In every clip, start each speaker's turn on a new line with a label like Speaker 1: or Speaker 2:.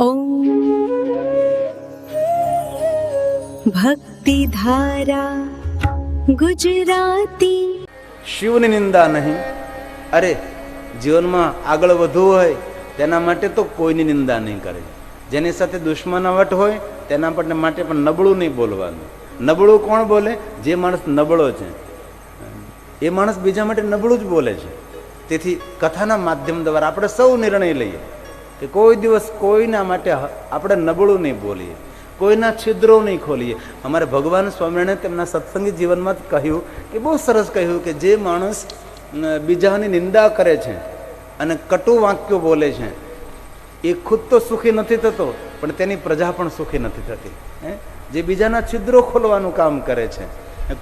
Speaker 1: ઓમ ભક્તિ ધારા ગુજરાતી.
Speaker 2: શિવની નિંદા નહીં. અરે જીવનમાં આગળ વધવું હોય તેના માટે તો કોઈની નિંદા નહીં કરે. જેની સાથે દુશ્મનાવટ હોય તેના માટે પણ નબળું નહીં બોલવાનું. નબળું કોણ બોલે? જે માણસ નબળો છે એ માણસ બીજા માટે નબળું જ બોલે છે. તેથી કથાના માધ્યમ દ્વારા આપણે સૌ નિર્ણય લઈએ કે કોઈ દિવસ કોઈના માટે આપણે નબળું નહીં બોલીએ, કોઈના છિદ્રો નહીં ખોલીએ. અમારે ભગવાન સ્વામિનારાયણે તેમના સત્સંગી જીવનમાં જ કહ્યું કે બહુ સરસ કહ્યું કે જે માણસ બીજાની નિંદા કરે છે અને કટુ વાક્યો બોલે છે એ ખુદ તો સુખી નથી થતો, પણ તેની પ્રજા પણ સુખી નથી થતી. જે બીજાના છિદ્રો ખોલવાનું કામ કરે છે,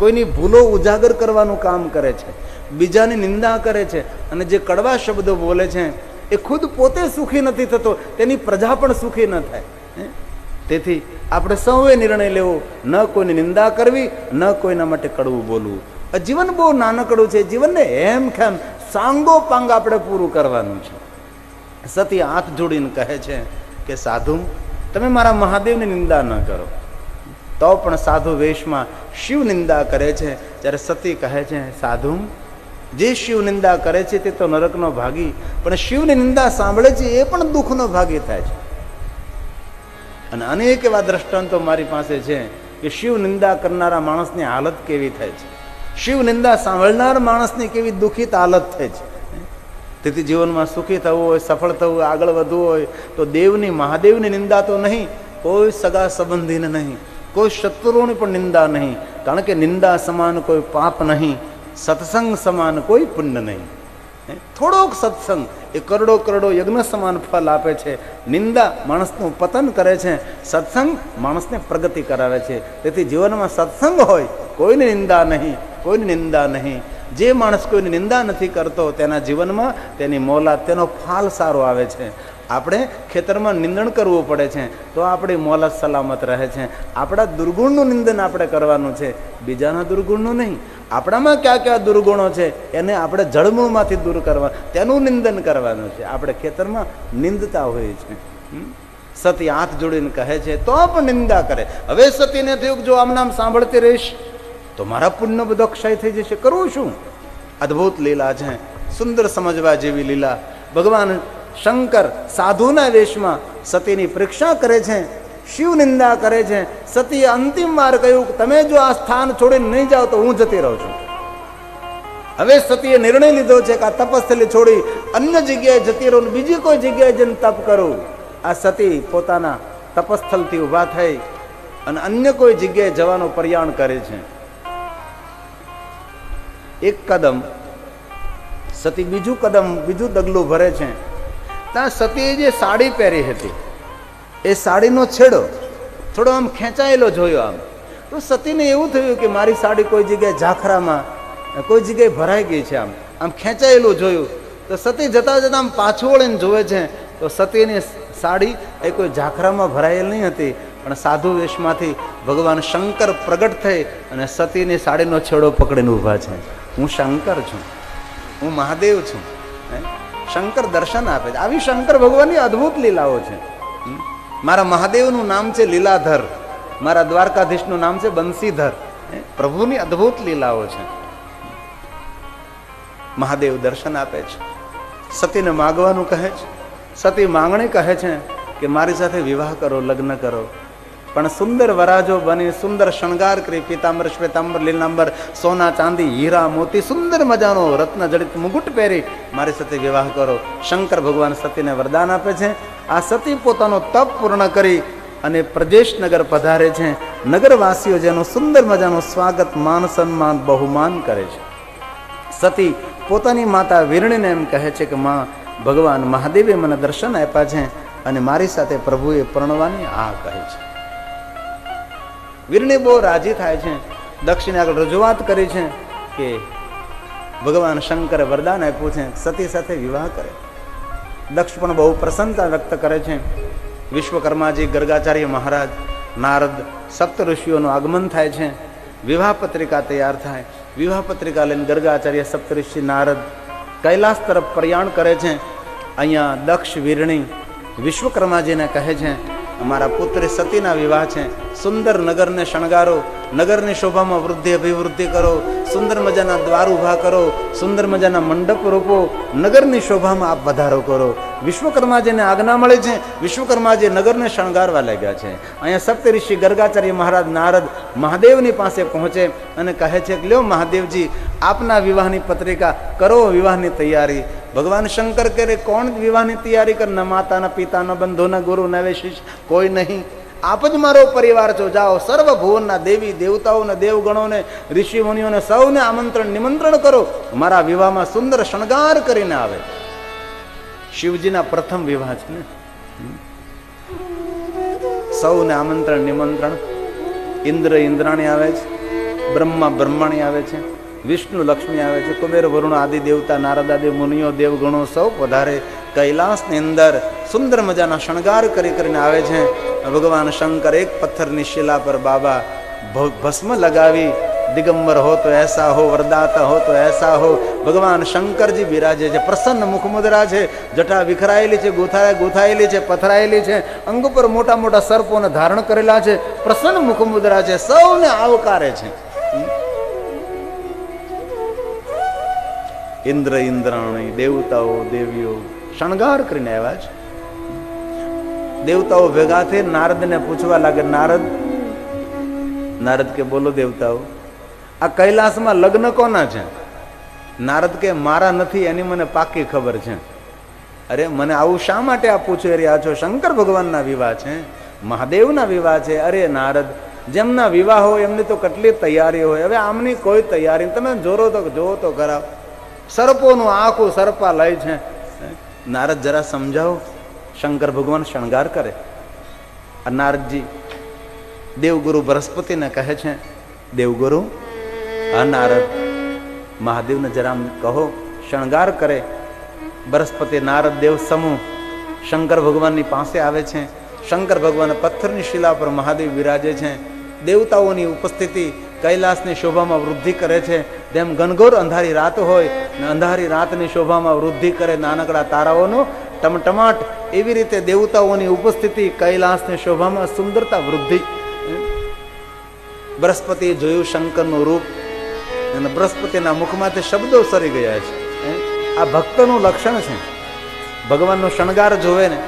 Speaker 2: કોઈની ભૂલો ઉજાગર કરવાનું કામ કરે છે, બીજાની નિંદા કરે છે અને જે કડવા શબ્દો બોલે છે એ ખુદ પોતે સુખી નથી થતો, તેની પ્રજા પણ સુખી ન થાય. તેથી આપણે સૌએ નિર્ણય લેવો, ન કોઈની નિંદા કરવી, ન કોઈના માટે કડવું બોલવું. જીવન બહુ નાનકડું છે. જીવનને હેમ ખેમ સાંગો પાંગ આપણે પૂરું કરવાનું છે. સતી હાથ જોડીને કહે છે કે સાધુ, તમે મારા મહાદેવની નિંદા ન કરો. તો પણ સાધુ વેશમાં શિવ નિંદા કરે છે. જ્યારે સતી કહે છે સાધુ, જે શિવ નિંદા કરે છે તે તો નરકનો ભાગી, પણ શિવની નિંદા સાંભળે છે એ પણ દુઃખનો ભાગી થાય છે. અને અનેક એવા દ્રષ્ટાંતો મારી પાસે છે કે શિવ નિંદા કરનારા માણસની હાલત કેવી થાય છે, શિવ નિંદા સાંભળનાર માણસની કેવી દુઃખિત હાલત થાય છે. તેથી જીવનમાં સુખી થવું હોય, સફળ થવું હોય, આગળ વધવું હોય તો દેવની, મહાદેવની નિંદા તો નહીં, કોઈ સગા સંબંધીને નહીં, કોઈ શત્રુઓની પણ નિંદા નહીં. કારણ કે નિંદા સમાન કોઈ પાપ નહીં, સત્સંગ સમાન કોઈ પુણ્ય નહીં. થોડોક સત્સંગ એ કરોડો કરોડો યજ્ઞ સમાન ફળ આપે છે. નિંદા માણસનું પતન કરે છે, સત્સંગ માણસને પ્રગતિ કરાવે છે. તેથી જીવનમાં સત્સંગ હોય, કોઈની નિંદા નહીં, કોઈની નિંદા નહીં. જે માણસ કોઈની નિંદા નથી કરતો તેના જીવનમાં તેની મોલાત, તેનો ફાલ સારો આવે છે. આપણે ખેતરમાં નિંદણ કરવું પડે છે તો આપણી મોલાત સલામત રહે છે. આપણા દુર્ગુણનું નિંદન આપણે કરવાનું છે, બીજાના દુર્ગુણનું નહીં. આપણામાં કયા કયા દુર્ગુણો છે એને આપણે જળમૂળમાંથી દૂર કરવા, તેનું નિંદન કરવાનું છે. આપણે ખેતરમાં નિંદતા હોઈએ છીએ. સતી હાથ જોડીને કહે છે તો પણ નિંદા કરે. હવે સતીને થયું જો આમ નામ સાંભળતી રહીશ તો મારા પુણ્ય બધો ક્ષય થઈ જશે. કરવું શું? અદ્ભુત લીલા છે, સુંદર સમજવા જેવી લીલા. ભગવાન શંકર સાધુના વેશમાં સતીની પરીક્ષા કરે છે, શિવ નિંદા કરે છે. સતીએ અંતિમ વાર કહ્યું તમે જો આ સ્થાન છોડીને નહીં જાઓ તો હું જતી રહું છું. હવે સતીએ નિર્ણય લીધો છે કે આ તપસ્થલી છોડી અન્ય જગ્યાએ જતી રહું, બીજી કોઈ જગ્યાએ જઈને તપ કરું. આ સતી પોતાના તપસ્થલથી ઊભા થઈ અને અન્ય કોઈ જગ્યાએ જવાનું પ્રયાણ કરે છે. એક કદમ સતી બીજું ડગલું ભરે છે. ત્યાં સતીએ જે સાડી પહેરી હતી એ સાડીનો છેડો થોડો આમ ખેંચાયેલો જોયો. આમ તો સતીને એવું થયું કે મારી સાડી કોઈ જગ્યાએ ઝાખરામાં, કોઈ જગ્યાએ ભરાઈ ગઈ છે. આમ ખેંચાયેલું જોયું તો સતી જતા જતા આમ પાછું વળીને જોવે છે તો સતીની સાડી એ કોઈ ઝાખરામાં ભરાયેલ નહીં હતી, પણ સાધુ વેશમાંથી ભગવાન શંકર પ્રગટ થઈ અને સતીની સાડીનો છેડો પકડીને ઊભા છે. હું શંકર છું, હું મહાદેવ છું. શંકર દર્શન આપે છે. આવી શંકર ભગવાનની અદ્ભુત લીલાઓ છે. મારા મહાદેવનું નામ છે લીલાધર, મારા દ્વારકાધીશનું નામ છે બંસીધર. પ્રભુની અદ્ભુત લીલાઓ છે. મહાદેવ દર્શન આપે છે, સતીને માગવાનું કહે છે. સતી માંગણી કહે છે કે મારી સાથે વિવાહ કરો, લગ્ન કરો, પણ સુંદર વરાજો બની, સુંદર શણગાર કરી, પીતાંબર, શ્વેતાંબર, લીલાંબર, સોના, ચાંદી, હીરા, મોતી, સુંદર મજાનો રત્ન જડિત મુગુટ પહેરી મારી સાથે વિવાહ કરો. શંકર ભગવાન સતીને વરદાન આપે છે. આ સતી પોતાનો તપ પૂર્ણ કરી અને પ્રદેશનગર પધારે છે. નગરવાસીઓ જેનું સુંદર મજાનું સ્વાગત, માન સન્માન, બહુમાન કરે છે. સતી પોતાની માતા વીરણીને એમ કહે છે કે માં, ભગવાન મહાદેવે મને દર્શન આપ્યા છે અને મારી સાથે પ્રભુએ પરણવાની આ કહે છે. વીરણી બહુ રાજી થાય છે. દક્ષિણે આગળ રજૂઆત કરી છે કે ભગવાન શંકરે વરદાન આપ્યું છે સતી સાથે વિવાહ કરે. દક્ષ પણ બહુ પ્રસન્નતા વ્યક્ત કરે છે. વિશ્વકર્માજી, ગર્ગાચાર્ય મહારાજ, નારદ, સપ્ત ઋષિઓનું આગમન થાય છે. વિવાહ પત્રિકા તૈયાર થાય. વિવાહ પત્રિકા લઈને ગર્ગાચાર્ય, સપ્તઋષિ, નારદ કૈલાસ તરફ પ્રયાણ કરે છે. અહીંયા દક્ષ, વીરણી વિશ્વકર્માજીને કહે છે, અમારા પુત્રી સતીના વિવાહ છે, સુંદર નગરને શણગારો, નગરની શોભામાં વૃદ્ધિ અભિવૃદ્ધિ કરો, સુંદર મજાના દ્વાર ઊભા કરો, સુંદર મજાના મંડપ રોપો, નગરની શોભામાં આપ વધારો કરો. વિશ્વકર્માજીને આજ્ઞા મળે છે. વિશ્વકર્માજી નગરને શણગારવા લાગ્યા છે. અહીંયા સપ્ત ઋષિ ગર્ગાચાર્ય મહારાજ નારદ મહાદેવની પાસે પહોંચે અને કહે છે કે લ્યો મહાદેવજી, આપના વિવાહની પત્રિકા કરો, વિવાહની તૈયારી. ભગવાન શંકર કરે, કોણ વિવાહની તૈયારી કરે? ન માતા, ન પિતા, ન બંધુ, ન ગુરુ, ન શિષ્ય, કોઈ નહીં. આપ જ મારો પરિવાર છો. જાઓ, સર્વ ભુવનના દેવી દેવતાઓને, દેવગણોને, ઋષિ મુનિઓને સૌને આમંત્રણ નિમંત્રણ કરો, મારા વિવાહમાં સુંદર શણગાર કરીને આવે. શિવજીના પ્રથમ વિવાહ છે ને. સૌને આમંત્રણ નિમંત્રણ. ઇન્દ્ર ઇન્દ્રાણી આવે છે, બ્રહ્મા બ્રહ્માણી આવે છે, વિષ્ણુ લક્ષ્મી આવે છે, કુબેર વરુણ આદિ દેવતા, નારદાદી મુનિઓ, દેવગણો સૌ પધારે. કૈલાસની અંદર સુંદર મજાના શણગાર કરીને આવે છે. ભગવાન શંકર એક પથ્થરની શિલા પર બાબા ભસ્મ લગાવી, દિગંબર હો તો એસા હો, વરદાતા હો તો એસા હો. ભગવાન શંકરજી બિરાજે છે. પ્રસન્ન મુખમુદ્રા છે, જટા વિખરાયેલી છે, ગોથાયેલી છે, પથરાયેલી છે, અંગ પર મોટા મોટા સર્પોને ધારણ કરેલા છે, પ્રસન્ન મુખમુદ્રા છે, સૌને આવકારે છે. ઇન્દ્ર ઇન્દ્રાણી, દેવતાઓ દેવીઓ શણગાર કરીને આવ્યા છે. દેવતાઓ ભેગા થઈ નારદને પૂછવા લાગે, નારદ કે બોલો દેવતાઓ, આ કૈલાસમાં લગ્ન કોના છે? નારદ કે મારા નથી, એની મને પાકી ખબર છે. અરે મને આવું શા માટે આપ પૂછી રહ્યા છો? શંકર ભગવાનના વિવાહ છે, મહાદેવના વિવાહ છે. અરે નારદ, જેમના વિવાહ હોય એમની તો કેટલી તૈયારી હોય. હવે આમની કોઈ તૈયારી, તમે જોવો તો કરાવ. સર્પોનું આખું સર્પાલય છે. નારદ જરા સમજાવો. શંકર ભગવાન શણગાર કરે. નારદજી દેવગુરુ બૃહસ્પતિને કહે છે, દેવગુરુ, હા નારદ, મહાદેવને જરા કહો શણગાર કરે. બૃહસ્પતિ નારદ દેવ સમૂહ શંકર ભગવાનની પાસે આવે છે. શંકર ભગવાન પથ્થરની શિલા પર મહાદેવ વિરાજે છે. દેવતાઓની ઉપસ્થિતિ કૈલાસની શોભામાં વૃદ્ધિ કરે છે. તેમ ઘનઘોર અંધારી રાત હોય ને અંધારી રાતની શોભામાં વૃદ્ધિ કરે નાનકડા તારાઓનો ટમટમાટ, એવી રીતે દેવતાઓની ઉપસ્થિતિ કૈલાસની શોભામાં સુંદરતા વૃદ્ધિ. બૃહસ્પતિએ જોયું શંકરનું રૂપ અને બૃહસ્પતિના મુખમાંથી શબ્દો સરી ગયા છે. આ ભક્તનું લક્ષણ છે. ભગવાનનો શણગાર જોવે ને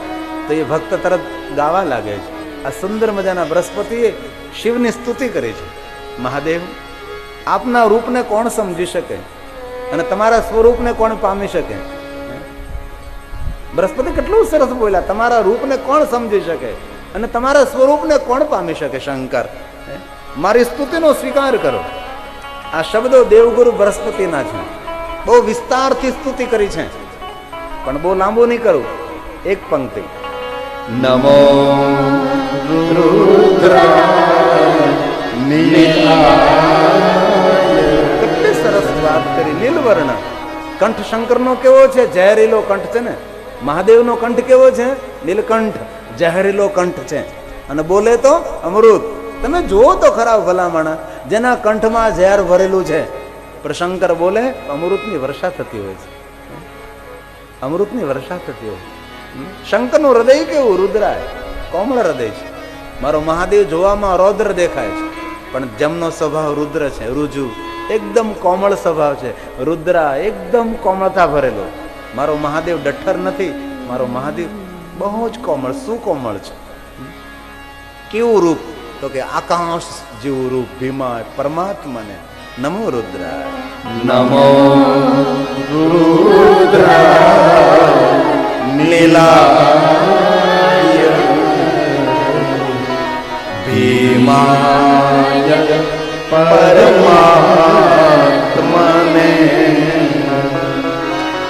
Speaker 2: તો એ ભક્ત તરત ગાવા લાગે છે. આ સુંદર મજાના બૃહસ્પતિએ શિવની સ્તુતિ કરી છે. મહાદેવ, આપના રૂપને કોણ સમજી શકે અને તમારા સ્વરૂપને કોણ પામી શકે? બૃહસ્પતિ કેટલું સરસ બોલ્યા, તમારા રૂપને કોણ સમજી શકે અને તમારા સ્વરૂપને કોણ પામી શકે? શંકર, મારી સ્તુતિનો સ્વીકાર કરો. આ શબ્દો દેવગુરુ બૃહસ્પતિના છે. બહુ વિસ્તારથી સ્તુતિ કરી છે, પણ બહુ લાંબુ નહીં કરું. એક પંક્તિ.
Speaker 1: નમો
Speaker 2: કેટલી સરસ વાત કરી. લીલવર્ણ કંઠ શંકરનો કેવો છે? ઝેરીલો કંઠ છે ને. મહાદેવનો કંઠ કેવો છે? નીલકંઠ, ઝેરીલો કંઠ છે. અને બોલે તો અમૃત. તમે જુઓ તો ખરા ભલામણ, જેના કંઠમાં ઝેર ભરેલું છે, પણ શંકર બોલે અમૃતની વર્ષા થતી હોય છે. અમૃતની વર્ષા થતી હોય. શંકરનું હૃદય કેવું? રુદ્રાય, કોમળ હૃદય છે. મારો મહાદેવ જોવામાં રૌદ્ર દેખાય છે, પણ જમનો સ્વભાવ રુદ્ર છે, રુજુ, એકદમ કોમળ સ્વભાવ છે. રુદ્રા એકદમ કોમળતા ભરેલો. મારો મહાદેવ ડઠ્ઠર નથી. મારો મહાદેવ બહુ જ કોમળ, સુકોમળ છે. કેવું રૂપ? તો કે આકાશ જેવું રૂપ. ભીમા પરમાત્માને નમો રુદ્રાય.
Speaker 1: નમો રુદ્રાય નીલાય ભીમાય પરમાત્મને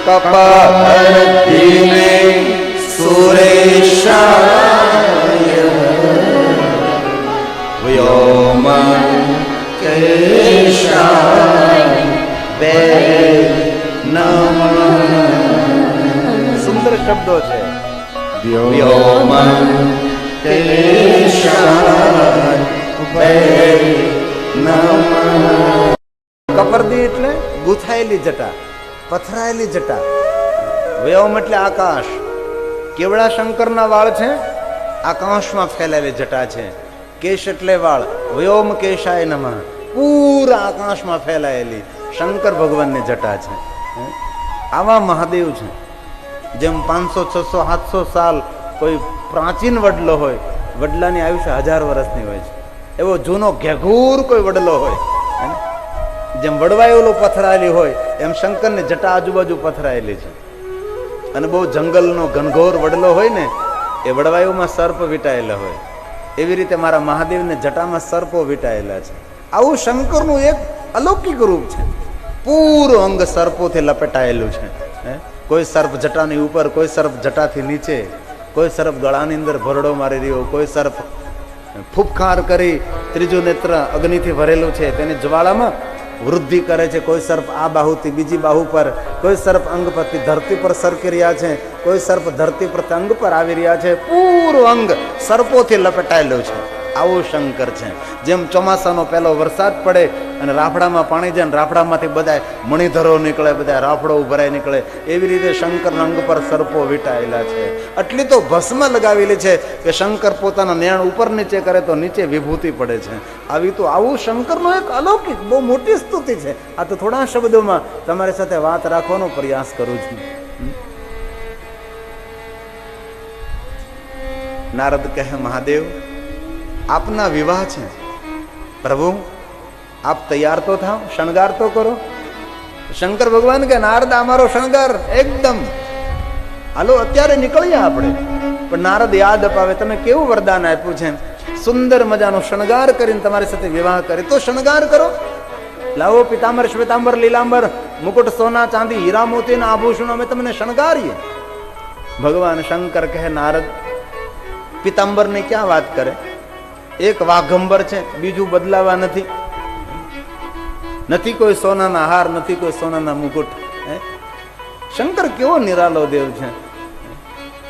Speaker 1: કપાલતિને સુરેશાય વ્યોમન કેશાય બે નમઃ.
Speaker 2: સુંદર શબ્દો છે.
Speaker 1: વ્યોમન કેશાય બે નમઃ.
Speaker 2: કપરદી એટલે ગુથાયેલી જટા, પથરાયેલી જટા. વ્યોમ એટલે આકાશ, કેવડા શંકરના વાળ છે આકાશમાં ફેલાયેલી જટા છે. કેશ એટલે વાળ, વ્યોમ કેશાય નમઃ, પૂરા આકાશમાં ફેલાયેલી શંકર ભગવાનની જટા છે. આવા મહાદેવ છે. જેમ 500, 600, 700 સાલ કોઈ પ્રાચીન વડલો હોય, વડલાની આયુષ્ય 1000 વર્ષની હોય છે, એવો જૂનો ઘેઘૂર કોઈ વડલો હોય, જેમ વડવાયેલો પથરાયેલી હોય એમ શંકરની જટા આજુબાજુ પથરાયેલી છે. અને બહુ જંગલનો ઘનઘોર વડલો હોય ને એ વડવાયુમાં સર્પ વીંટાયેલા હોય, એવી રીતે મારા મહાદેવને જટામાં સર્પો વીંટાયેલા છે. આવું શંકરનું એક અલૌકિક રૂપ છે. પૂરું અંગ સર્પોથી લપેટાયેલું છે. કોઈ સર્પ જટાની ઉપર, કોઈ સર્પ જટાથી નીચે, કોઈ સર્પ ગળાની અંદર ભરડો મારી રહ્યો, કોઈ સર્પ ફૂફકાર કરી ત્રીજું નેત્ર અગ્નિથી ભરેલું છે તેની જ્વાળામાં વૃદ્ધિ કરે છે, કોઈ સર્પ આ બાહુથી બીજી બાહુ પર, કોઈ સર્પ અંગ પરથી ધરતી પર સરકી રહ્યા છે, કોઈ સર્પ ધરતી પર અંગ પર આવી રહ્યા છે. પૂરું અંગ સર્પોથી લપેટાયેલું છે. આવું શંકર છે. જેમ ચોમાસાનો પહેલો વરસાદ પડે અને રાફડામાં પાણી જાય ને રાફડામાંથી બધા મણિધરો નીકળે, બધા રાફડો ભરાઈ નીકળે, એવી રીતે શંકરના અંગ પર સર્પો વીંટાયેલા છે. આટલી તો ભસ્મ લગાવેલી છે કે શંકર પોતાના નેણ ઉપર નીચે કરે તો નીચે વિભૂતિ પડે છે. આવું શંકરનો એક અલૌકિક બહુ મોટી સ્તુતિ છે. આ તો થોડા શબ્દોમાં તમારી સાથે વાત રાખવાનો પ્રયાસ કરું છું. નારદ કહે, મહાદેવ આપના વિવાહ છે, પ્રભુ આપ તૈયાર તો થાઓ, શણગાર તો કરો. શંકર ભગવાન કે નારદ અમારો શણગાર એકદમ, હાલો અત્યારે નીકળીએ આપણે. પણ નારદ યાદ અપાવે, તમે કેવું વરદાન આપ્યું છે, સુંદર મજાનો શણગાર કરીને તમારી સાથે વિવાહ કરે તો શણગાર કરો. લાવો પિતાંબર, શ્વેતાંબર, લીલાંબર, મુકુટ, સોના, ચાંદી, હીરા, મોતીના આભૂષણો અમે તમને શણગારીએ. ભગવાન શંકર કહે, નારદ પિતાંબર ની ક્યાં વાત કરે, એક વાઘંબર છે, બીજું બદલાવા નથી. નથી કોઈ સોનાના હાર, નથી કોઈ સોનાના મુકુટ. શંકર કેવો નિરાલો દેવ છે,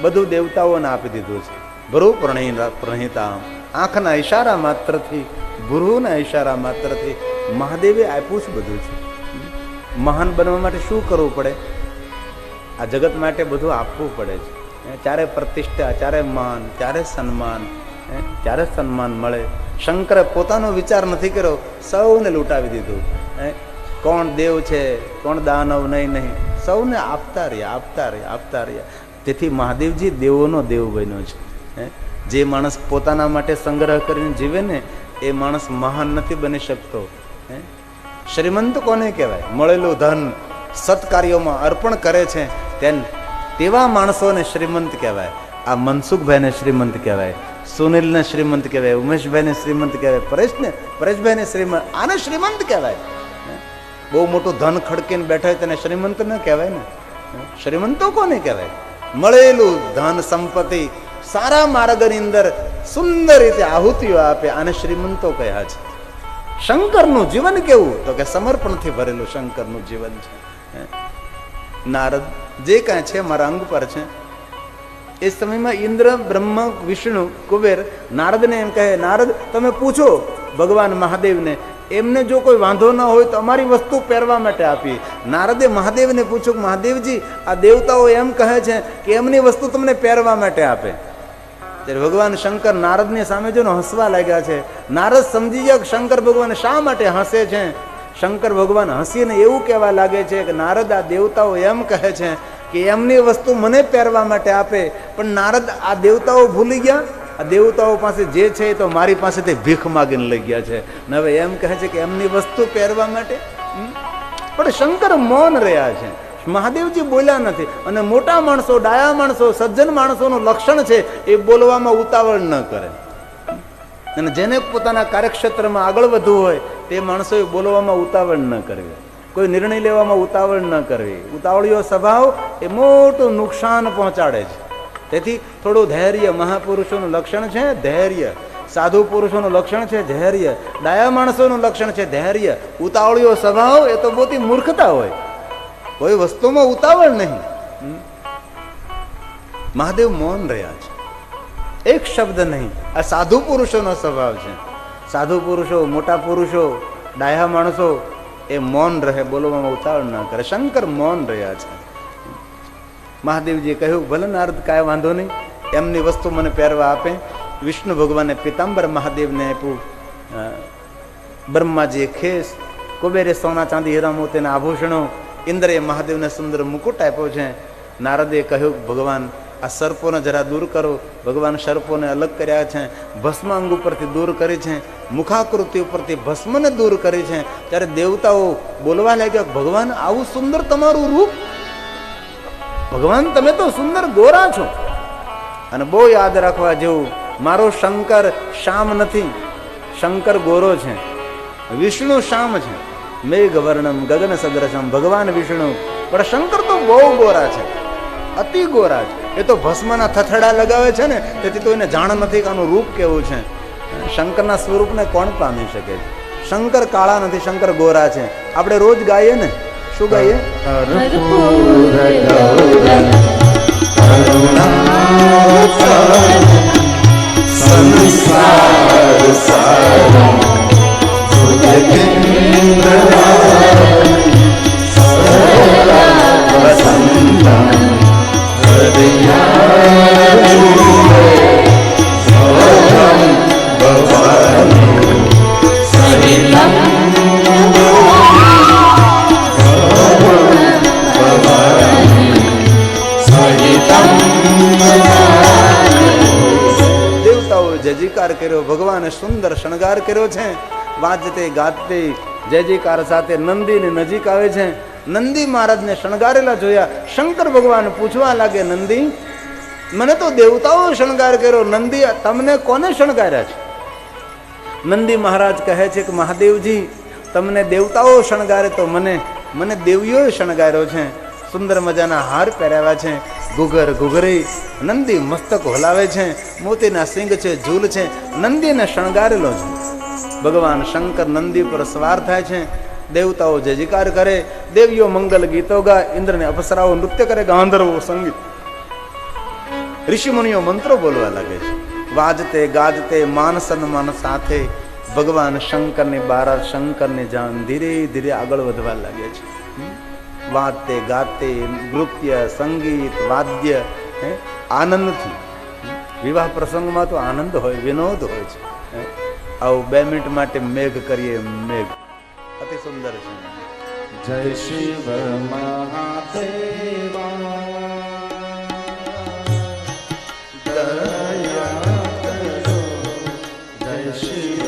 Speaker 2: બધું દેવતાઓને આપી દીધું છે. ભ્રુ પ્રણિતા, આંખના ઈશારા માત્રથી, ભ્રુના ઈશારા માત્રથી મહાદેવે આપ્યું છે બધું છે. મહાન બનવા માટે શું કરવું પડે? આ જગત માટે બધું આપવું પડે છે. ત્યારે પ્રતિષ્ઠા, ત્યારે માન, ત્યારે સન્માન મળે. શંકરે પોતાનો વિચાર નથી કર્યો, સૌને લૂંટાવી દીધું. કોણ દેવ છે, કોણ દાનવ, નહીં, સૌને આપતા રહ્યા. તેથી મહાદેવજી દેવોનો દેવ બન્યો છે. જે માણસ પોતાના માટે સંગ્રહ કરીને જીવે ને એ માણસ મહાન નથી બની શકતો. શ્રીમંત કોને કહેવાય? મળેલું ધન સત્કાર્યોમાં અર્પણ કરે છે તેવા માણસોને શ્રીમંત કહેવાય. આ મનસુખભાઈને શ્રીમંત કહેવાય, સુનિલને શ્રીમંત કહેવાય, ઉમેશભાઈને શ્રીમંત કહેવાય, પરેશભાઈને શ્રીમંત, આને શ્રીમંત કહેવાય. બહુ મોટું ધન ખડકીને બેઠા તેને શ્રીમંત ન કહેવાય ને. શ્રીમંતો કોને કહેવાય? મળેલું ધન સંપત્તિ સારા માર્ગની અંદર સુંદર રીતે આહુતિઓ આપે, આને શ્રીમંતો કહ્યા છે. શંકરનું જીવન કેવું? તો કે સમર્પણથી ભરેલું શંકરનું જીવન છે. નારદ જે કાંઈ છે મારા અંગ પર છે. એ સમયમાં ઇન્દ્ર, બ્રહ્મા, વિષ્ણુ, કુબેર નારદને એમ કહે, નારદ તમે પૂછો ભગવાન મહાદેવને, એમને જો કોઈ વાંધો ન હોય તો અમારી વસ્તુ પહેરવા માટે આપી. નારદે મહાદેવને પૂછ્યું, મહાદેવજી આ દેવતાઓ એમ કહે છે કે એમની વસ્તુ તમને પહેરવા માટે આપે. ત્યારે ભગવાન શંકર નારદની સામે જો હસવા લાગ્યા છે. નારદ સમજી ગયા કે શંકર ભગવાન શા માટે હસે છે. શંકર ભગવાન હસીને એવું કહેવા લાગે છે કે નારદ આ દેવતાઓ એમ કહે છે કે એમની વસ્તુ મને પહેરવા માટે આપે. પણ નારદ આ દેવતાઓ ભૂલી ગયા, આ દેવતાઓ પાસે જે છે એ તો મારી પાસેથી ભીખ માગીને લઈ ગયા છે ને હવે એમ કહે છે કે એમની વસ્તુ પહેરવા માટે. પણ શંકર મૌન રહ્યા છે, મહાદેવજી બોલ્યા નથી. અને મોટા માણસો, ડાયા માણસો, સજ્જન માણસોનું લક્ષણ છે એ બોલવામાં ઉતાવળ ન કરે. અને જેને પોતાના કાર્યક્ષેત્રમાં આગળ વધવું હોય તે માણસોએ બોલવામાં ઉતાવળ ન કરવી, કોઈ નિર્ણય લેવામાં ઉતાવળ ન કરવી. ઉતાવળીયો સ્વભાવ એ મોટું નુકસાન પહોંચાડે છે. તેથી થોડું ધૈર્ય મહાપુરુષોનું લક્ષણ છે, ધૈર્ય. સાધુ પુરુષોનું લક્ષણ છે ધૈર્ય, ડાયા માણસોનું લક્ષણ છે ધૈર્ય. ઉતાવળીયો સ્વભાવ એ તો બહુ મૂર્ખતા હોય, કોઈ વસ્તુમાં ઉતાવળ નહીં. મહાદેવ મૌન રહ્યા છે, એક શબ્દ નહીં. આ સાધુ પુરુષોનો સ્વભાવ છે. સાધુ પુરુષો, મોટા પુરુષો, ડાયા માણસો એ મૌન રહે, બોલવામાં ઉતાવળ ના કરે. શંકર મૌન રહ્યા છે. મહાદેવજીએ કહ્યું ભલે નારદ કાંઈ વાંધો નહીં, એમની વસ્તુ મને પહેરવા આપે. વિષ્ણુ ભગવાને પિતાંબર મહાદેવને આપ્યું, બ્રહ્માજીએ ખેસ, કુબેરે સોના ચાંદી હીરા મોતીના આભૂષણો, ઇન્દ્રએ મહાદેવને સુંદર મુકુટ આપ્યો છે. નારદે કહ્યું ભગવાન આ સર્પોને જરા દૂર કરો. ભગવાન સર્પોને અલગ કર્યા છે, ભસ્મ અંગ ઉપરથી દૂર કરી છે, મુખાકૃતિ ઉપરથી ભસ્મને દૂર કરી છે. ત્યારે દેવતાઓ બોલવા લાગ્યા ભગવાન આવું સુંદર તમારું રૂપ, ભગવાન તમે તો સુંદર ગોરા છો. અને બહુ યાદ રાખવા જેવું, મારો શંકર શ્યામ નથી, શંકર ગોરો છે. વિષ્ણુ શ્યામ છે, મેઘ વર્ણમ ગગન સદૃશમ, ભગવાન વિષ્ણુ. પણ શંકર તો બહુ ગોરા છે, અતિ ગોરા છે. એ તો ભસ્મના થથડા લગાવે છે ને, તેથી તો એને જાણ નથી કે આનું રૂપ કેવું છે. શંકરના સ્વરૂપને કોણ પામી શકે છે? શંકર કાળા નથી, શંકર ગોરા છે. આપણે રોજ ગાઈએ ને, શું ગાઈએ? જયકાર કર્યો, ભગવાને સુંદર શણગાર કર્યો છે. વાજતે ગાજતે જય જયકાર સાથે નંદીની નજીક આવે છે. નંદી મહારાજને શણગારેલા જોયા. શંકર ભગવાન પૂછવા લાગે નંદી, મને તો દેવતાઓ શણગાર કર્યો, નંદી તમને કોને શણગાર્યા છે? નંદી મહારાજ કહે છે કે મહાદેવજી તમને દેવતાઓ શણગારે તો મને દેવીઓએ શણગાર્યો છે. સુંદર મજાના હાર પહેરાવ્યા છે, ઘુઘર ઘુઘરી. નંદી મસ્તક હલાવે છે, મોતીના સિંગ છે, ઝૂલ છે. નંદીને શણગારેલો છે. ભગવાન શંકર નંદી પર સવાર થાય છે. દેવતાઓ જય જયકાર કરે, દેવીઓ મંગલ ગીતો ગાય, ઇન્દ્રને અપ્સરાઓ નૃત્ય કરે, ગાંધર્વો સંગીત, ઋષિમુનિઓ મંત્રો બોલવા લાગે છે. વાજતે ગાજતે માન સન્માન સાથે ભગવાન શંકરની બારાત, શંકરની જાન ધીરે ધીરે આગળ વધવા લાગે છે. વાજતે ગાતે નૃત્ય, સંગીત, વાદ્ય, આનંદથી. વિવાહ પ્રસંગમાં તો આનંદ હોય, વિનોદ હોય છે. આવું 2 મિનિટ માટે મેઘ કરીએ. મેઘ અતિ સુંદર છે.
Speaker 1: જય શિવ મહાદેવા દયા કરો, જય શિવ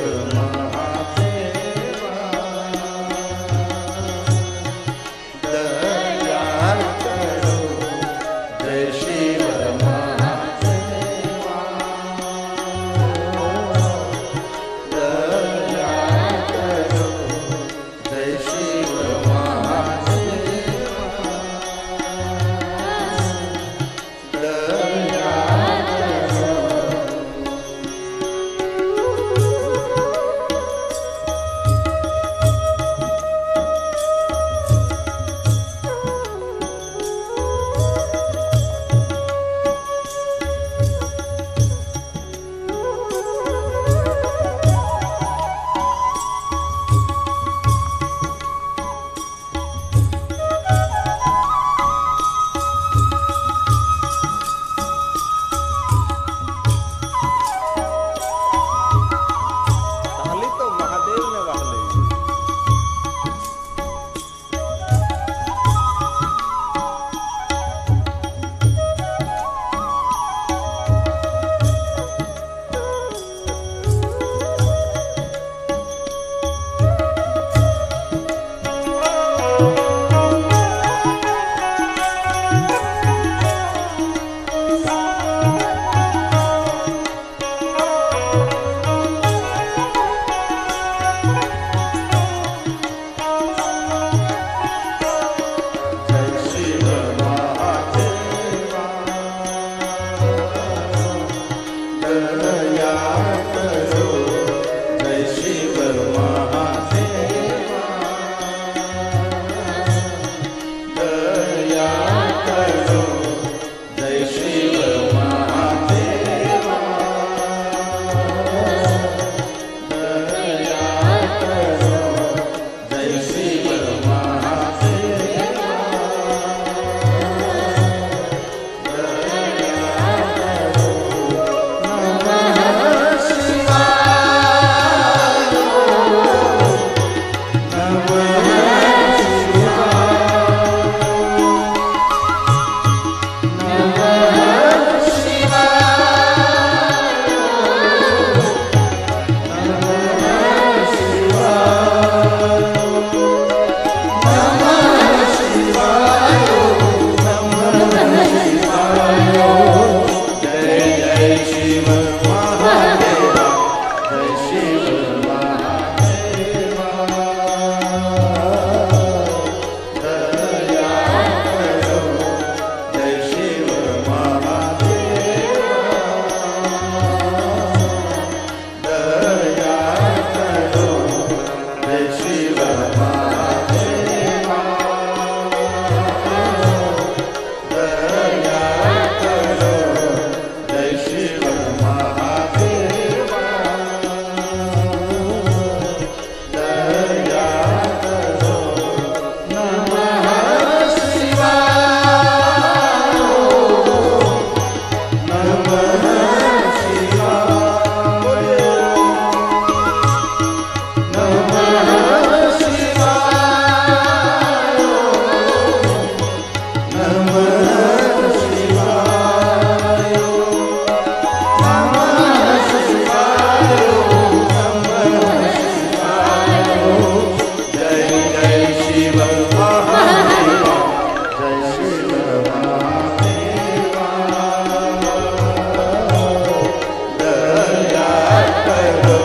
Speaker 1: દયા કરો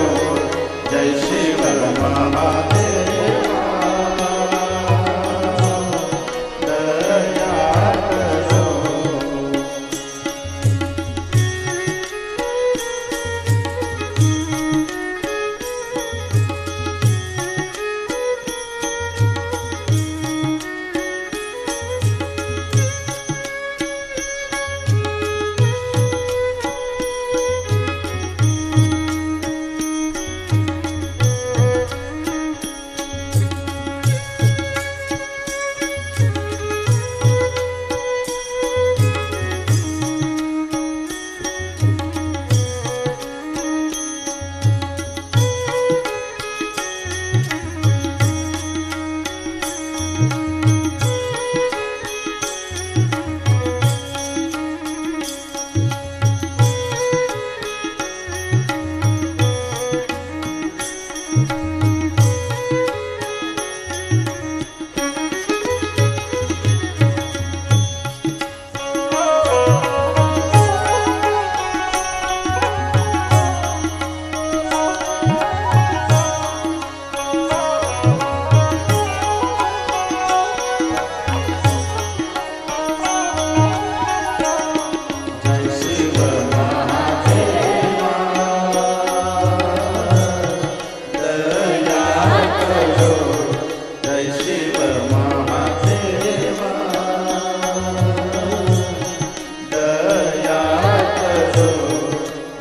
Speaker 1: જય શિવ મહાદેવ દયા કરો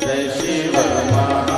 Speaker 1: જય શિવ મહાદેવ